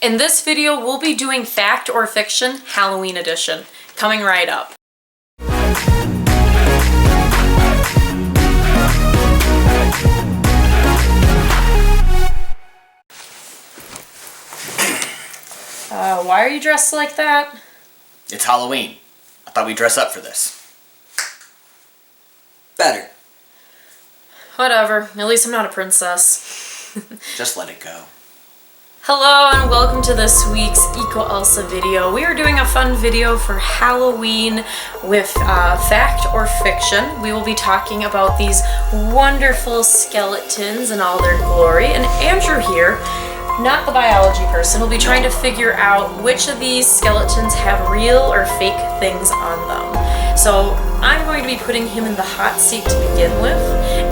In this video, we'll be doing Fact or Fiction Halloween edition, coming right up. Why are you dressed like that? It's Halloween. I thought we'd dress up for this. Better. Whatever, at least I'm not a princess. Just let it go. Hello and welcome to this week's EcoElsa video. We are doing a fun video for Halloween with Fact or Fiction. We will be talking about these wonderful skeletons in all their glory. And Andrew here, not the biology person, will be trying to figure out which of these skeletons have real or fake things on them. So I'm going to be putting him in the hot seat to begin with,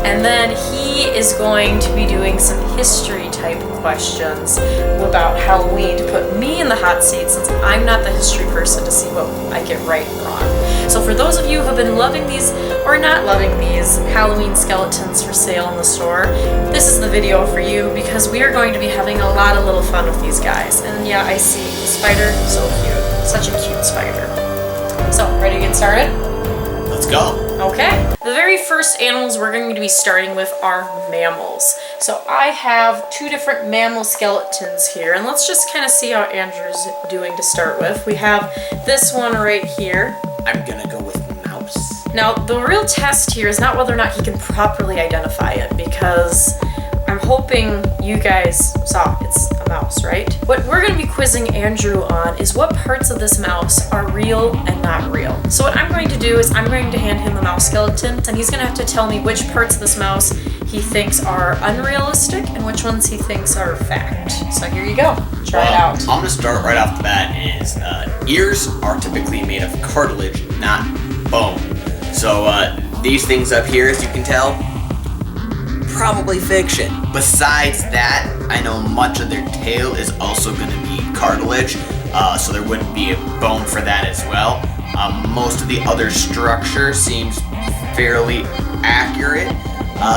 and then he is going to be doing some history type questions about Halloween to put me in the hot seat since I'm not the history person to see what I get right and wrong. So for those of you who have been loving these or not loving these Halloween skeletons for sale in the store, this is the video for you because we are going to be having a lot of little fun with these guys. And yeah, I see the spider, so cute. Such a cute spider. So, ready to get started? Let's go. Okay. The very first animals we're going to be starting with are mammals. So I have two different mammal skeletons here, and let's just kind of see how Andrew's doing to start with. We have this one right here. I'm gonna go with mouse. Now, the real test here is not whether or not he can properly identify it, because I'm hoping you guys saw it's a mouse, right? What we're going to be quizzing Andrew on is what parts of this mouse are real and not real. So what I'm going to do is I'm going to hand him the mouse skeleton, and he's going to have to tell me which parts of this mouse he thinks are unrealistic and which ones he thinks are fact. So here you go. Try it out. I'm going to start right off the bat is ears are typically made of cartilage, not bone. So these things up here, as you can tell, probably fiction. Besides that, I know much of their tail is also going to be cartilage, so there wouldn't be a bone for that as well. Most of the other structure seems fairly accurate.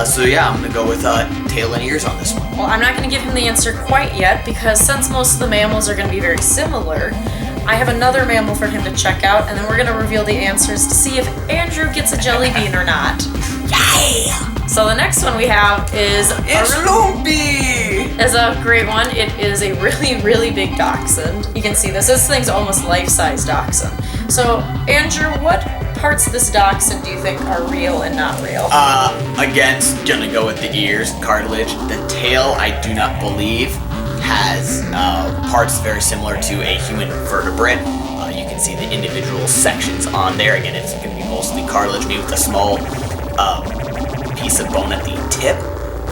So yeah, I'm going to go with tail and ears on this one. Well, I'm not going to give him the answer quite yet because since most of the mammals are going to be very similar, I have another mammal for him to check out, and then we're going to reveal the answers to see if Andrew gets a jelly bean or not. Yeah! So the next one we have is a great one. It is a really, really big dachshund. You can see this. This thing's almost life-size dachshund. So, Andrew, what parts of this dachshund do you think are real and not real? Again, gonna go with the ears, cartilage. The tail, I do not believe, has parts very similar to a human vertebrate. You can see the individual sections on there. Again, it's gonna be mostly cartilage, maybe with a small piece of bone at the tip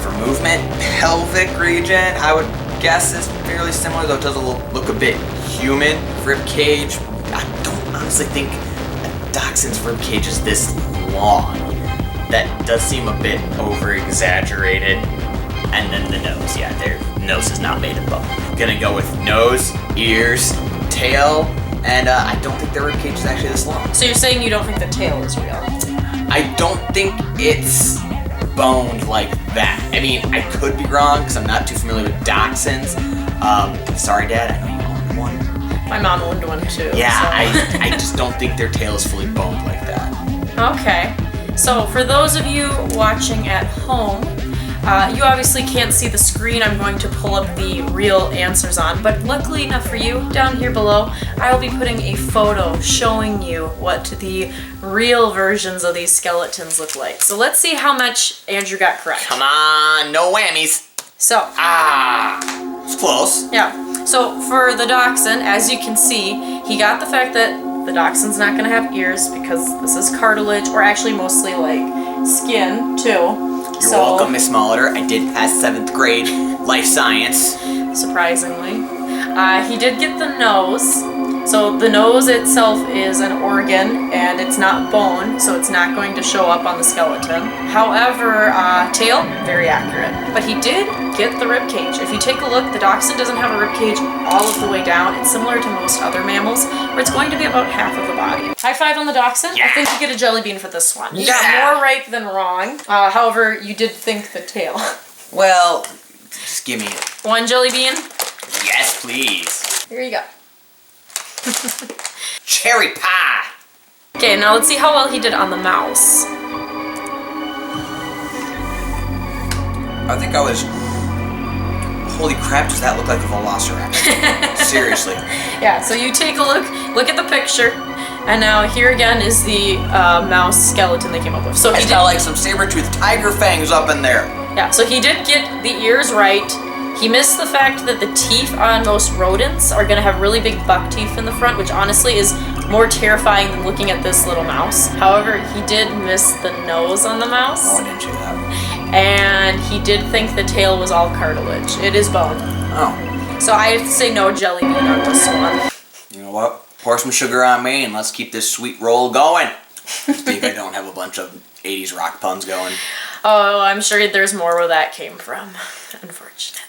for movement. Pelvic region, I would guess, is fairly similar, though it does look a bit human. Rib cage, I don't honestly think a dachshund's rib cage is this long. That does seem a bit over-exaggerated. And then the nose, yeah, their nose is not made of bone. Gonna go with nose, ears, tail, and I don't think their rib cage is actually this long. So you're saying you don't think the tail is real? I don't think it's boned like that. I mean, I could be wrong because I'm not too familiar with dachshunds. Sorry, Dad, I know you owned one. My mom owned one too. Yeah, so. I just don't think their tail is fully boned like that. Okay. So for those of you watching at home, you obviously can't see the screen I'm going to pull up the real answers on, but luckily enough for you, down here below, I will be putting a photo showing you what the real versions of these skeletons look like. So let's see how much Andrew got correct. Come on, no whammies. So, it's close. Yeah. So for the dachshund, as you can see, he got the fact that the dachshund's not going to have ears because this is cartilage, or actually mostly like skin too. You're welcome, Miss Molitor. I did pass 7th grade life science. Surprisingly. He did get the nose. So the nose itself is an organ and it's not bone, so it's not going to show up on the skeleton. However, tail, very accurate. But he did get the rib cage. If you take a look, the dachshund doesn't have a rib cage all of the way down. It's similar to most other mammals, where it's going to be about half of the body. High five on the dachshund. Yeah. I think you get a jelly bean for this one. You got more right than wrong. However, you did think the tail. Well, just give me it. One jelly bean? Yes, please. Here you go. Cherry pie! Okay, now let's see how well he did on the mouse. I think I was... Holy crap, does that look like a velociraptor? Seriously. Yeah, so you take a look at the picture, and now here again is the mouse skeleton they came up with. So It's got like some saber-toothed tiger fangs up in there. Yeah, so he did get the ears right. He missed the fact that the teeth on most rodents are gonna have really big buck teeth in the front, which honestly is more terrifying than looking at this little mouse. However, he did miss the nose on the mouse. Oh, I didn't see that. And he did think the tail was all cartilage. It is bone. Oh. So I have to say no jelly bean on this one. You know what? Pour some sugar on me and let's keep this sweet roll going. See if I don't have a bunch of 80s rock puns going. Oh, I'm sure there's more where that came from, unfortunately.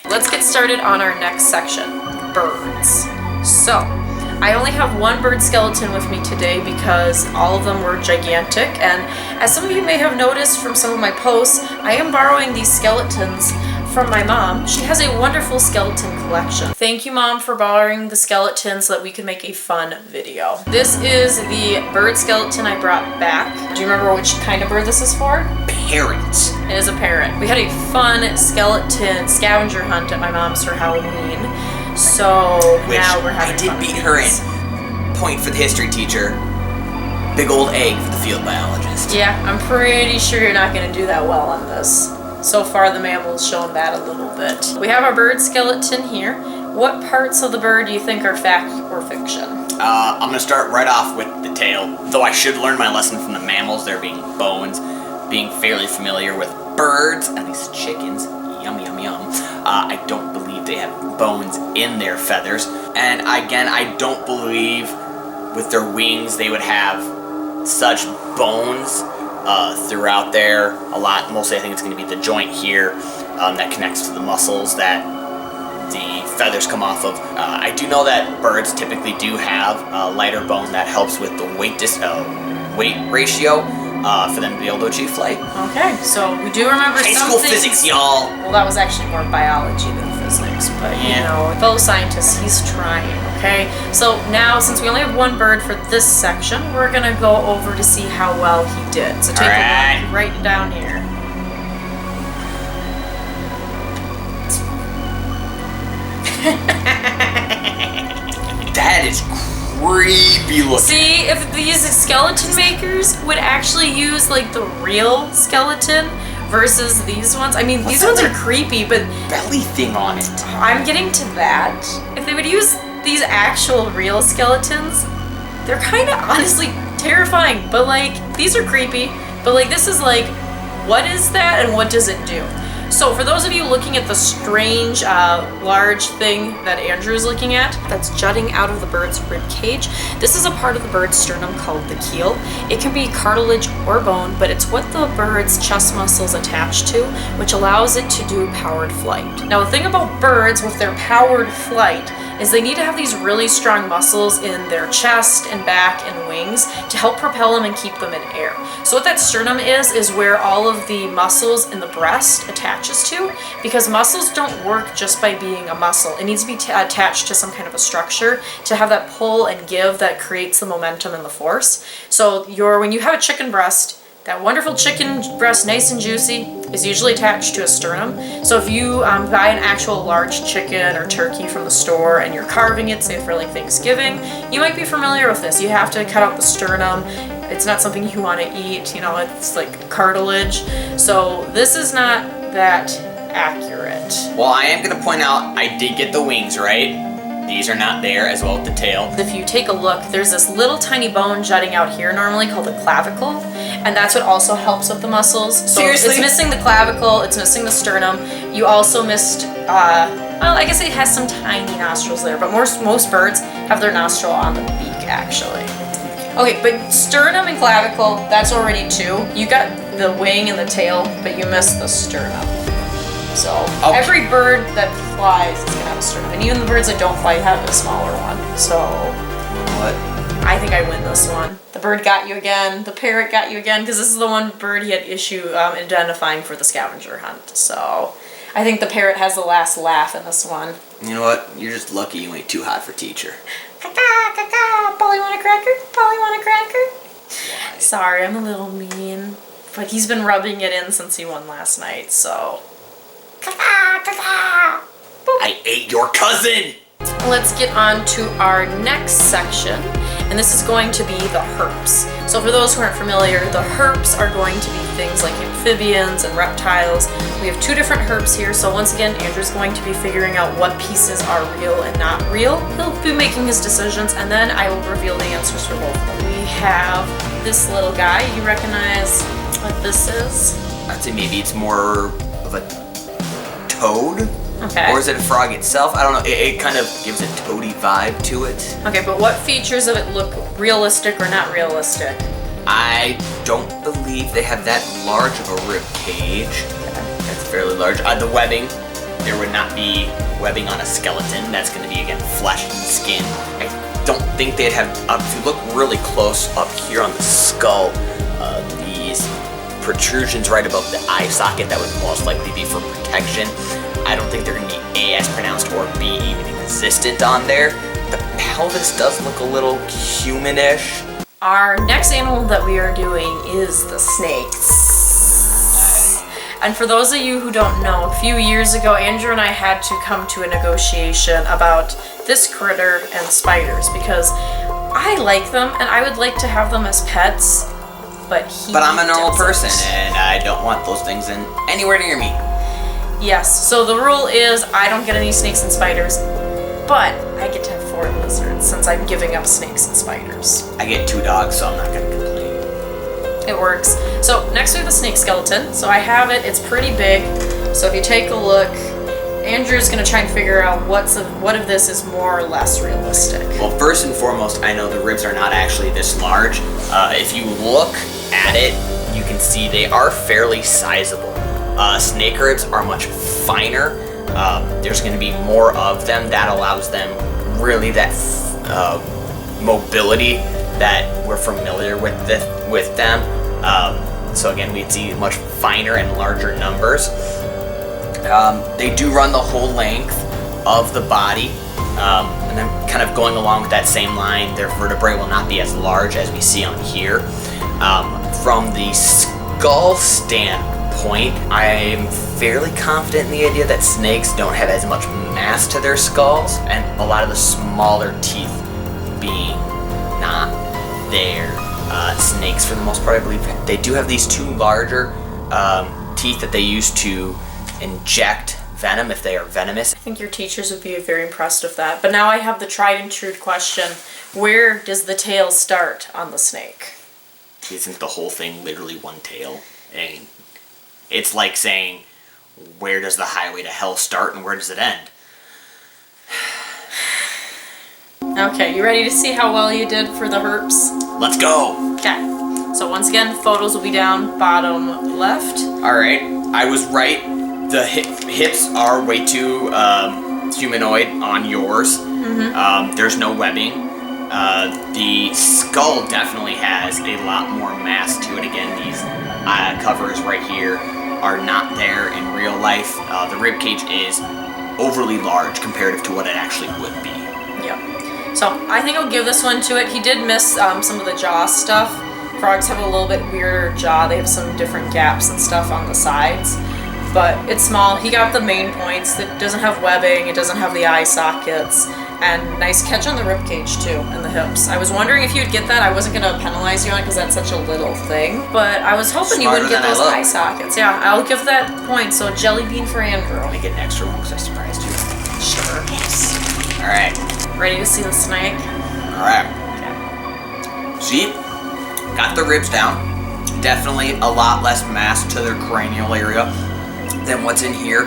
Let's get started on our next section, birds. So, I only have one bird skeleton with me today because all of them were gigantic, and as some of you may have noticed from some of my posts, I am borrowing these skeletons from my mom. She has a wonderful skeleton collection. Thank you, Mom, for borrowing the skeleton so that we could make a fun video. This is the bird skeleton I brought back. Do you remember which kind of bird this is for? Parrots. It is a parrot. We had a fun skeleton scavenger hunt at my mom's for Halloween. So now we're having fun. I did beat her in. Point for the history teacher. Big old egg for the field biologist. Yeah, I'm pretty sure you're not going to do that well on this. So far, the mammal's shown that a little bit. We have our bird skeleton here. What parts of the bird do you think are fact or fiction? I'm going to start right off with the tail. Though I should learn my lesson from the mammals, there being bones, being fairly familiar with birds, at least chickens. Yum, yum, yum. I don't believe they have bones in their feathers. And again, I don't believe with their wings they would have such bones throughout there. Mostly I think it's going to be the joint here that connects to the muscles that the feathers come off of. I do know that birds typically do have a lighter bone that helps with the weight ratio for them to be able to achieve flight. Okay, so we do remember High some school things. physics, y'all. Well, that was actually more biology than physics, but you know, fellow scientists, he's trying, okay? So now, since we only have one bird for this section, we're gonna go over to see how well he did. So take a look, write it down here. That is creepy looking. See, if these skeleton makers would actually use like the real skeleton versus these ones. I mean, these ones are creepy, but belly thing on it. I'm getting to that. If they would use these actual real skeletons, they're kind of honestly terrifying. But like, these are creepy. But like, this is like, what is that and what does it do? So for those of you looking at the strange large thing that Andrew is looking at, that's jutting out of the bird's rib cage, this is a part of the bird's sternum called the keel. It can be cartilage or bone, but it's what the bird's chest muscles attach to, which allows it to do powered flight. Now the thing about birds with their powered flight is they need to have these really strong muscles in their chest and back and wings to help propel them and keep them in air. So what that sternum is where all of the muscles in the breast attaches to, because muscles don't work just by being a muscle. It needs to be attached to some kind of a structure to have that pull and give that creates the momentum and the force. So when you have a chicken breast, that wonderful chicken breast, nice and juicy, is usually attached to a sternum. So if you buy an actual large chicken or turkey from the store and you're carving it, say for like Thanksgiving, you might be familiar with this. You have to cut out the sternum. It's not something you want to eat, you know, it's like cartilage. So this is not that accurate. Well, I am going to point out I did get the wings right. These are not there, as well as the tail. If you take a look, there's this little tiny bone jutting out here normally called the clavicle, and that's what also helps with the muscles. So seriously? It's missing the clavicle, it's missing the sternum. You also missed, well, I guess it has some tiny nostrils there, but most birds have their nostril on the beak, actually. Okay, but sternum and clavicle, that's already two. You got the wing and the tail, but you missed the sternum. So every bird that flies is gonna have a sternum, and even the birds that don't fly have a smaller one. So what? I think I win this one. The bird got you again. The parrot got you again, because this is the one bird he had issue identifying for the scavenger hunt. So I think the parrot has the last laugh in this one. You know what? You're just lucky you ain't too hot for teacher. Polly want a cracker? Polly want a cracker? Why? Sorry, I'm a little mean. But he's been rubbing it in since he won last night, so. I ate your cousin! Let's get on to our next section, and this is going to be the herps. So for those who aren't familiar, the herps are going to be things like amphibians and reptiles. We have two different herps here, so once again, Andrew's going to be figuring out what pieces are real and not real. He'll be making his decisions, and then I will reveal the answers for both of them. We have this little guy. You recognize what this is? I'd say maybe it's more of a toad? Okay. Or is it a frog itself? I don't know. It kind of gives a toady vibe to it. Okay, but what features of it look realistic or not realistic? I don't believe they have that large of a rib cage. That's fairly large. The webbing, there would not be webbing on a skeleton. That's going to be, again, flesh and skin. I don't think they'd have, if you look really close up here on the skull, these protrusions right above the eye socket, that would most likely be for protection. I don't think they're going to be A as pronounced or B even existent on there. The pelvis does look a little humanish. Our next animal that we are doing is the snakes. And for those of you who don't know, a few years ago, Andrew and I had to come to a negotiation about this critter and spiders because I like them and I would like to have them as pets, but I'm a normal doesn't. person and I don't want those things anywhere near me. Yes, so the rule is I don't get any snakes and spiders, but I get to have 4 lizards since I'm giving up snakes and spiders. I get 2 dogs, so I'm not going to complain. It works. So next we have the snake skeleton. So I have it, it's pretty big. So if you take a look, Andrew's going to try and figure out what of this is more or less realistic. Well, first and foremost, I know the ribs are not actually this large. If you look at it, you can see they are fairly sizable. Snake ribs are much finer. There's going to be more of them. That allows them really that mobility that we're familiar with them. So again, we'd see much finer and larger numbers. They do run the whole length of the body. And then kind of going along with that same line, their vertebrae will not be as large as we see on here. From the skull standpoint, I'm fairly confident in the idea that snakes don't have as much mass to their skulls, and a lot of the smaller teeth being not there. Snakes, for the most part, I believe, they do have these 2 larger teeth that they use to inject venom if they are venomous. I think your teachers would be very impressed with that. But now I have the tried and true question. Where does the tail start on the snake? Isn't the whole thing literally one tail? And it's like saying, where does the highway to hell start and where does it end? Okay, you ready to see how well you did for the herps? Let's go! Okay, so once again, photos will be down bottom left. Alright, I was right. The hips are way too humanoid on yours. Mm-hmm. There's no webbing. The skull definitely has a lot more mass to it. Again, these covers right here are not there in real life. The rib cage is overly large comparative to what it actually would be. Yep. So I think I'll give this one to it. He did miss some of the jaw stuff. Frogs have a little bit weirder jaw. They have some different gaps and stuff on the sides. But it's small. He got the main points. It doesn't have webbing. It doesn't have the eye sockets. And nice catch on the rib cage too, and the hips. I was wondering if you'd get that. I wasn't gonna penalize you on it because that's such a little thing. But I was hoping you would get those eye sockets. Yeah, I'll give that point. So jelly bean for Andrew. Let me get an extra one because I surprised you. Sure. Yes. All right. Ready to see the snake? All right. Okay. See, got the ribs down. Definitely a lot less mass to their cranial area than what's in here.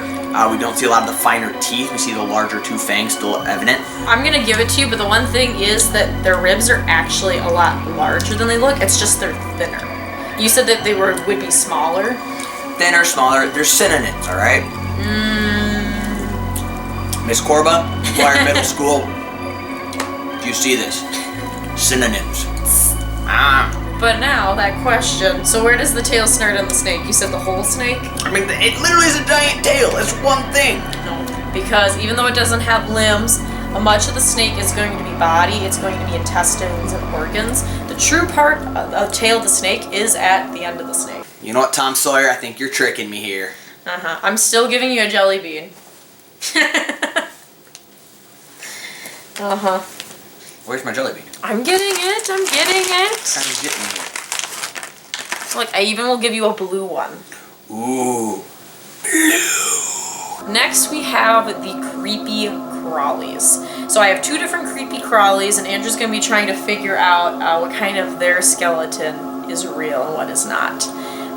We don't see a lot of the finer teeth. We see the larger 2 fangs still evident. I'm gonna give it to you, but the one thing is that their ribs are actually a lot larger than they look. It's just they're thinner. You said that they would be smaller. Thinner, smaller. They're synonyms, all right? Miss Corba, Choir Middle School. Do you see this? Synonyms. But now, that question, so where does the tail start on the snake? You said the whole snake? I mean, it literally is a giant tail. It's one thing. No. because even though it doesn't have limbs, much of the snake is going to be body, it's going to be intestines and organs. The true part of tail of the snake is at the end of the snake. You know what, Tom Sawyer? I think you're tricking me here. I'm still giving you a jelly bean. Where's my jelly bean? I'm getting it. I'm getting it. How you getting here? Look, I even will give you a blue one. Ooh. Next we have the creepy crawlies. So I have two different creepy crawlies, and Andrew's going to be trying to figure out what kind of their skeleton is real and what is not.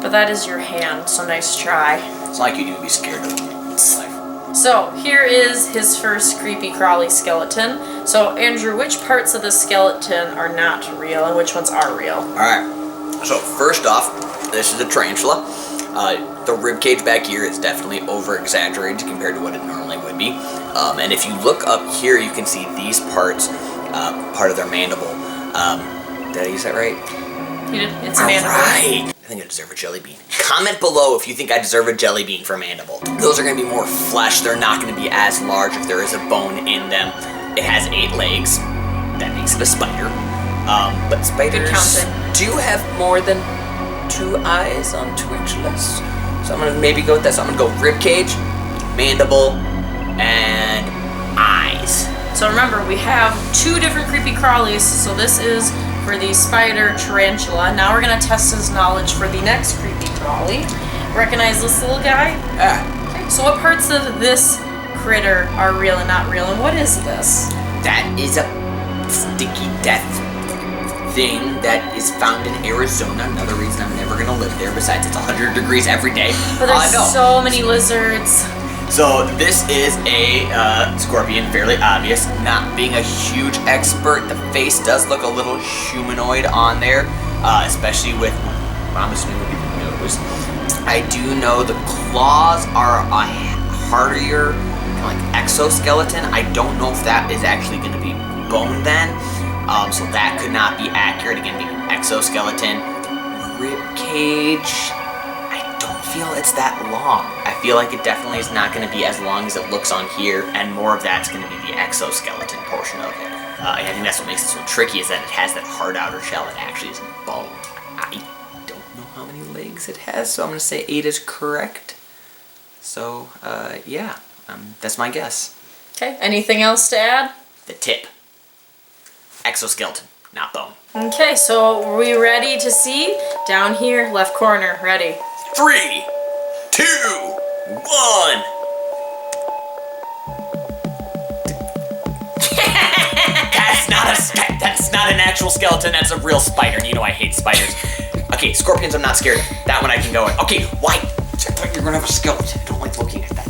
But that is your hand, so nice try. It's like you need to be scared of life. So here is his first creepy crawly skeleton. So Andrew, which parts of the skeleton are not real and which ones are real? Alright, so first off, this is a tarantula. The rib cage back here is definitely over-exaggerated compared to what it normally would be. And if you look up here, you can see these parts, part of their mandible. Did I use that right? You did. It's a mandible. Alright! I think I deserve a jelly bean. Comment below if you think I deserve a jelly bean for mandible. Those are going to be more flesh. They're not going to be as large if there is a bone in them. It has 8 legs. That makes it a spider. But spiders do have more than 2 eyes on tarantulas. So I'm going to maybe go with that. So I'm going to go rib cage, mandible, and eyes. So remember, we have 2 different creepy crawlies. So this is for the spider tarantula. Now we're going to test his knowledge for the next creepy crawly. Recognize this little guy? Okay, so what parts of this critter are real and not real, and what is this? That is a sticky death thing that is found in Arizona. Another reason I'm never going to live there, besides it's 100 degrees every day. But there's so many lizards. So this is a scorpion, fairly obvious. Not being a huge expert, the face does look a little humanoid on there, especially with, I'm assuming would be the nose. I do know the claws are a hardier, kind of like exoskeleton. I don't know if that is actually going to be bone then, so that could not be accurate. Again, being an exoskeleton. Rib cage, feel it's that long. I feel like it definitely is not going to be as long as it looks on here, and more of that's going to be the exoskeleton portion of it. I think that's what makes it so tricky, is that it has that hard outer shell that actually isn't bone. I don't know how many legs it has, so I'm going to say 8 is correct. So, yeah, that's my guess. Okay, anything else to add? The tip. Exoskeleton, not bone. Okay, so are we ready to see? Down here, left corner, ready. 3, 2, 1. That's not an actual skeleton. That's a real spider. And you know I hate spiders. Okay, scorpions I'm not scared of. That one I can go in. Okay, why? I thought you were gonna have a skeleton. I don't like looking at that.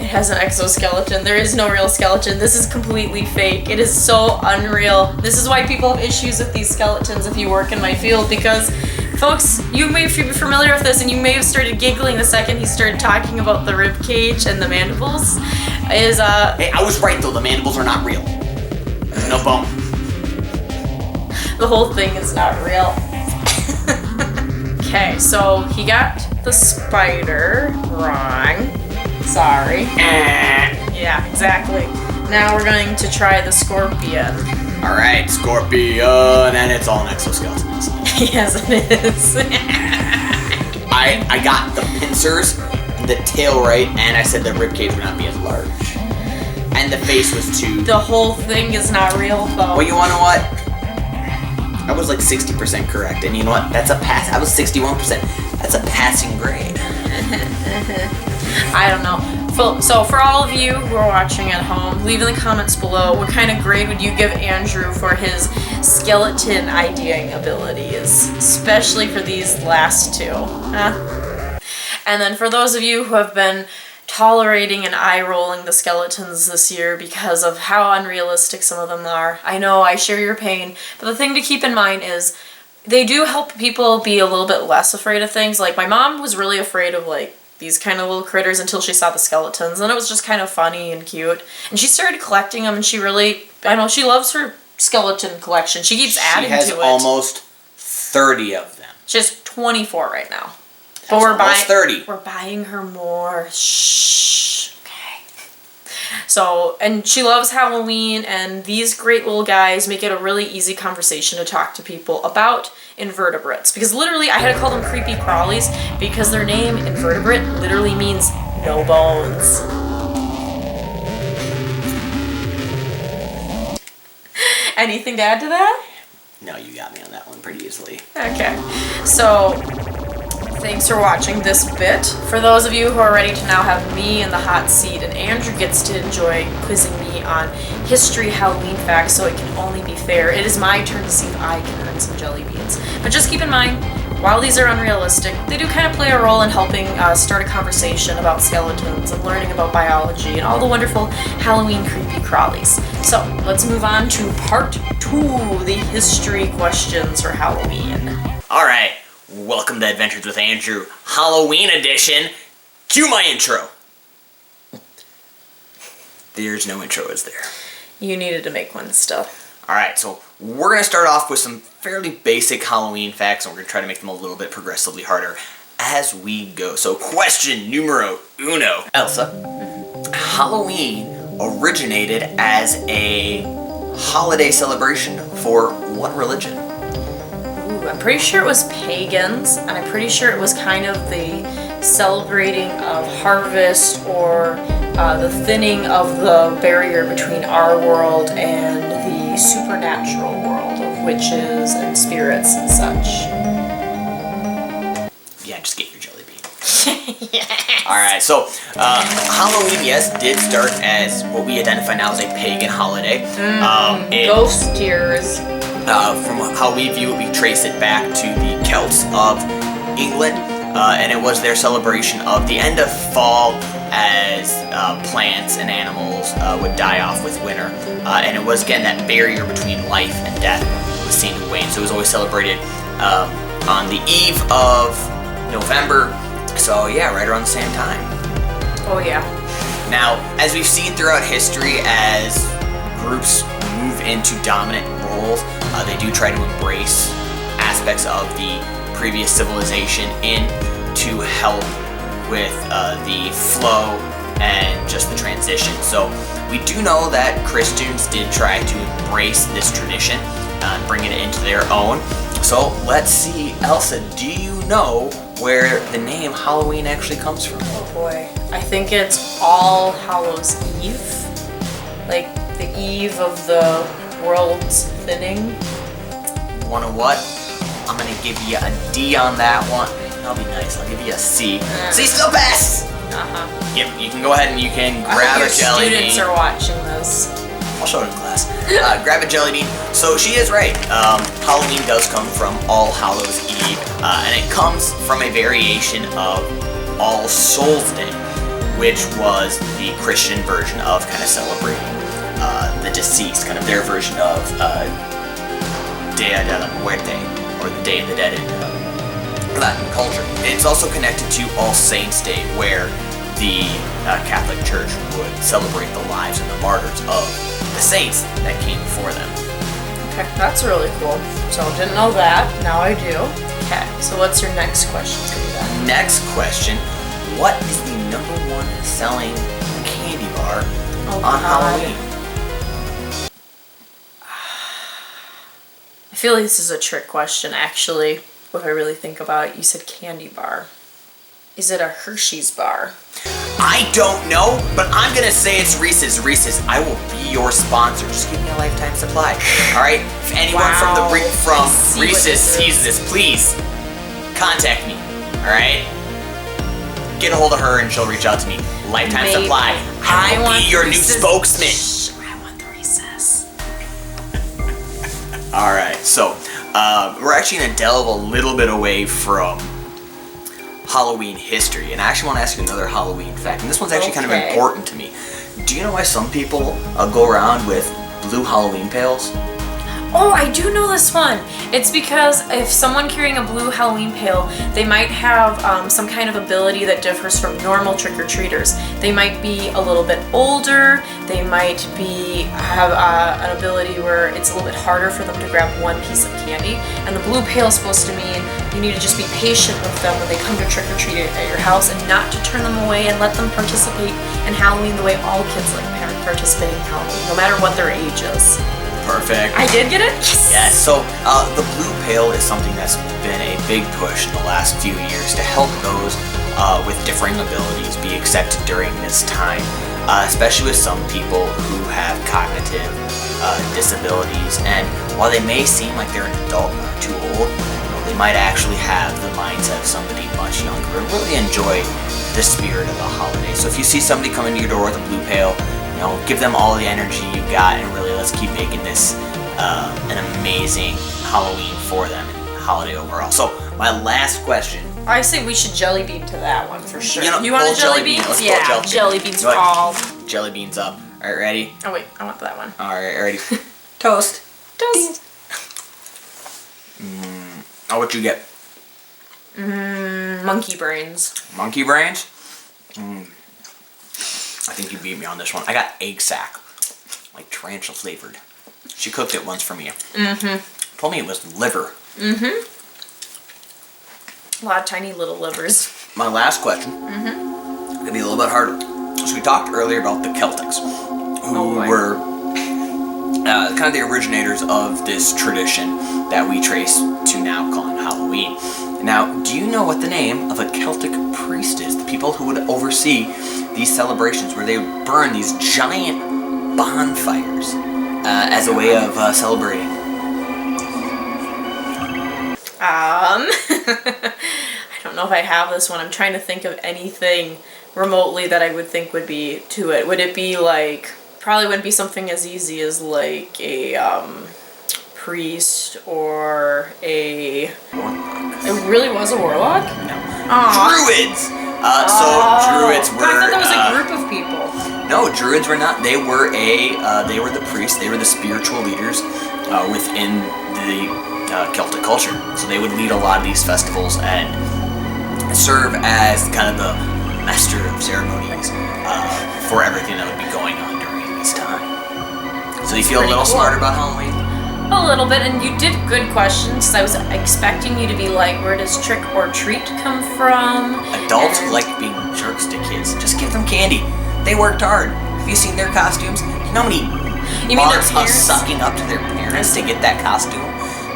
It has an exoskeleton. There is no real skeleton. This is completely fake. It is so unreal. This is why people have issues with these skeletons if you work in my field, because folks, you may be familiar with this, and you may have started giggling the second he started talking about the rib cage and the mandibles. Hey, I was right though. The mandibles are not real. There's no bone. The whole thing is not real. Okay, so he got the spider wrong. Sorry. Yeah, exactly. Now we're going to try the scorpion. All right, scorpion, and it's all an exoskeleton. Yes, it is. I got the pincers, the tail right, and I said the ribcage would not be as large. And the face was too... The whole thing is not real, though. Well, you wanna know what? I was like 60% correct, and you know what? That's a pass. I was 61%. That's a passing grade. I don't know. So for all of you who are watching at home, leave in the comments below what kind of grade would you give Andrew for his skeleton ideating abilities, especially for these last 2. And then for those of you who have been tolerating and eye-rolling the skeletons this year because of how unrealistic some of them are, I know, I share your pain, but the thing to keep in mind is they do help people be a little bit less afraid of things. Like, my mom was really afraid of, like, these kind of little critters until she saw the skeletons, and it was just kind of funny and cute. And she started collecting them, and she really, I know, she loves her skeleton collection. She keeps adding to it. She has almost 30 of them. She has 24 right now. But we're buying 30. We're buying her more. Shh. Okay. So, and she loves Halloween, and these great little guys make it a really easy conversation to talk to people about invertebrates. Because literally, I had to call them creepy crawlies because their name, invertebrate, literally means no bones. Anything to add to that? No, you got me on that one pretty easily. Okay, so thanks for watching this bit. For those of you who are ready to now have me in the hot seat, and Andrew gets to enjoy quizzing me on history Halloween facts, so it can only be fair, it is my turn to see if I can earn some jelly beans. But just keep in mind, while these are unrealistic, they do kind of play a role in helping start a conversation about skeletons and learning about biology and all the wonderful Halloween creepy crawlies. So let's move on to part 2, the history questions for Halloween. All right, welcome to Adventures with Andrew, Halloween edition. Cue my intro. There's no intro, is there? You needed to make one still. All right, so we're gonna start off with some fairly basic Halloween facts, and we're gonna try to make them a little bit progressively harder as we go. So question numero uno. Elsa, Halloween originated as a holiday celebration for what religion? Ooh, I'm pretty sure it was pagans, and I'm pretty sure it was kind of the celebrating of harvest or the thinning of the barrier between our world and the supernatural world of witches and spirits and such. Yeah, just get your jelly bean. Yes. All right, so Halloween, yes, did start as what we identify now as a pagan holiday. Ghost tears. From how we view it, we trace it back to the Celts of England, and it was their celebration of the end of fall as plants and animals would die off with winter. And it was, again, that barrier between life and death was seen to wane. So it was always celebrated on the eve of November. So yeah, right around the same time. Oh yeah. Now, as we've seen throughout history, as groups move into dominant roles, they do try to embrace aspects of the previous civilization in to help with the flow and just the transition. So we do know that Christians did try to embrace this tradition and bring it into their own. So let's see, Elsa, do you know where the name Halloween actually comes from? Oh boy. I think it's All Hallows Eve. Like the eve of the world's thinning. Wanna what? I'm gonna give you a D on that one. I'll be nice, I'll give you a C. C still pass! Uh-huh. Yep, you can go ahead and you can grab a jelly bean. Students are watching this. I'll show it in class. Grab a jelly bean. So she is right. Halloween does come from All Hallows Eve, and it comes from a variation of All Souls Day, which was the Christian version of kind of celebrating the deceased, kind of their version of Dia de la Muerte, or the Day of the Dead in Latin culture. It's also connected to All Saints Day, where the Catholic Church would celebrate the lives and the martyrs of the saints that came before them. Okay, that's really cool. So didn't know that, now I do. Okay, so what's your next question? Next question, what is the #1 selling candy bar on Halloween? I feel like this is a trick question, actually. If I really think about it, you said candy bar. Is it a Hershey's bar? I don't know, but I'm gonna say it's Reese's. Reese's, I will be your sponsor. Just give me a lifetime supply. All right. If anyone from Reese's sees this, please contact me. All right. Get a hold of her and she'll reach out to me. Lifetime supply. I will be your new spokesman. Shh, I want the Reese's. All right. So we're actually gonna delve a little bit away from Halloween history, and I actually want to ask you another Halloween fact, and this one's actually kind of important to me. Do you know why some people go around with blue Halloween pails? Oh, I do know this one. It's because if someone carrying a blue Halloween pail, they might have some kind of ability that differs from normal trick-or-treaters. They might be a little bit older, they might have an ability where it's a little bit harder for them to grab one piece of candy, and the blue pail is supposed to mean you need to just be patient with them when they come to trick-or-treat at your house and not to turn them away and let them participate in Halloween the way all kids like parents participating in Halloween, no matter what their age is. Perfect. I did get it? Yes. So the Blue Pail is something that's been a big push in the last few years to help those with differing abilities be accepted during this time, especially with some people who have cognitive disabilities. And while they may seem like they're an adult or too old, they might actually have the mindset of somebody much younger and really enjoy the spirit of the holiday. So if you see somebody come into your door with a Blue Pail, give them all the energy you got, and really let's keep making this an amazing Halloween for them and holiday overall. So my last question. I say we should jelly bean to that one for sure. You want a jelly bean? Let's Yeah, jelly beans for all. Jelly beans up. All right, ready? Oh wait, I want that one. All right, ready? Toast. Toast. Oh, what you get? Monkey brains. Monkey brains? I think you beat me on this one. I got egg sack, like tarantula flavored. She cooked it once for me. Told me it was liver. A lot of tiny little livers. My last question. Gonna be a little bit harder. So we talked earlier about the Celtics, who were kind of the originators of this tradition that we trace to now calling Halloween. Now, do you know what the name of a Celtic priest is? The people who would oversee these celebrations where they would burn these giant bonfires as a way of celebrating. I don't know if I have this one. I'm trying to think of anything remotely that I would think would be to it. Would it be like, probably wouldn't be something as easy as like a priest or a... It really was a warlock? No. Aww. Druids! Druids were... I thought that was a group of people. No, Druids were not. They were they were the priests. They were the spiritual leaders within the Celtic culture. So they would lead a lot of these festivals and serve as kind of the master of ceremonies for everything that would be going on during this time. So you feel a little smarter about Halloween? A little bit, and you did good questions. I was expecting you to be like, where does trick or treat come from? Adults like being jerks to kids. Just give them candy. They worked hard. Have you seen their costumes? You know how many months of sucking up to their parents to get that costume?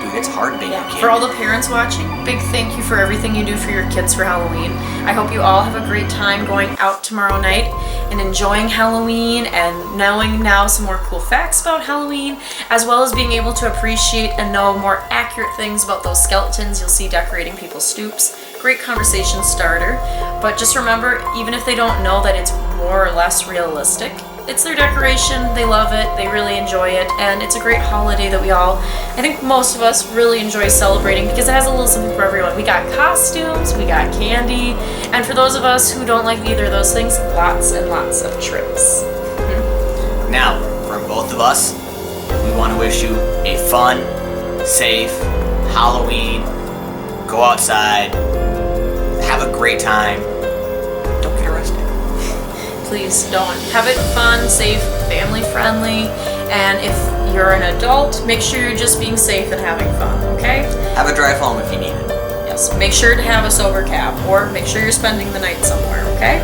Dude, it's hard being a kid. For all the parents watching, big thank you for everything you do for your kids for Halloween. I hope you all have a great time going out tomorrow night and enjoying Halloween and knowing now some more cool facts about Halloween, as well as being able to appreciate and know more accurate things about those skeletons you'll see decorating people's stoops. Great conversation starter, but just remember, even if they don't know that it's more or less realistic, it's their decoration, they love it, they really enjoy it, and it's a great holiday that we all, I think most of us really enjoy celebrating because it has a little something for everyone. We got costumes, we got candy, and for those of us who don't like either of those things, lots and lots of tricks. Now, from both of us, we want to wish you a fun, safe Halloween. Go outside, have a great time. Don't get arrested. Please don't. Have it fun, safe, family friendly, and if you're an adult, make sure you're just being safe and having fun, okay? Have a drive home if you need it. Yes, make sure to have a sober cab, or make sure you're spending the night somewhere, okay?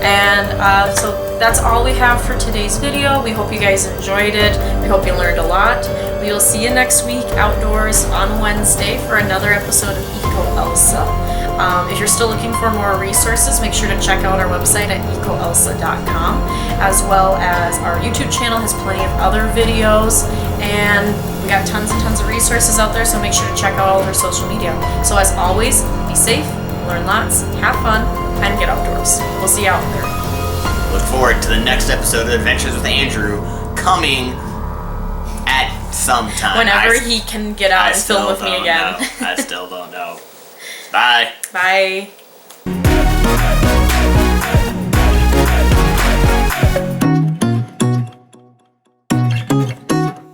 And so that's all we have for today's video. We hope you guys enjoyed it. We hope you learned a lot. We will see you next week outdoors on Wednesday for another episode of EcoElsa. If you're still looking for more resources, make sure to check out our website at EcoElsa.com, as well as our YouTube channel has plenty of other videos, and we got tons and tons of resources out there, so make sure to check out all of our social media. So as always, be safe, learn lots, have fun, and get outdoors. We'll see you out there. Look forward to the next episode of Adventures with Andrew coming at some time. Whenever he can get out and film with me again. I still don't know. Bye. Bye.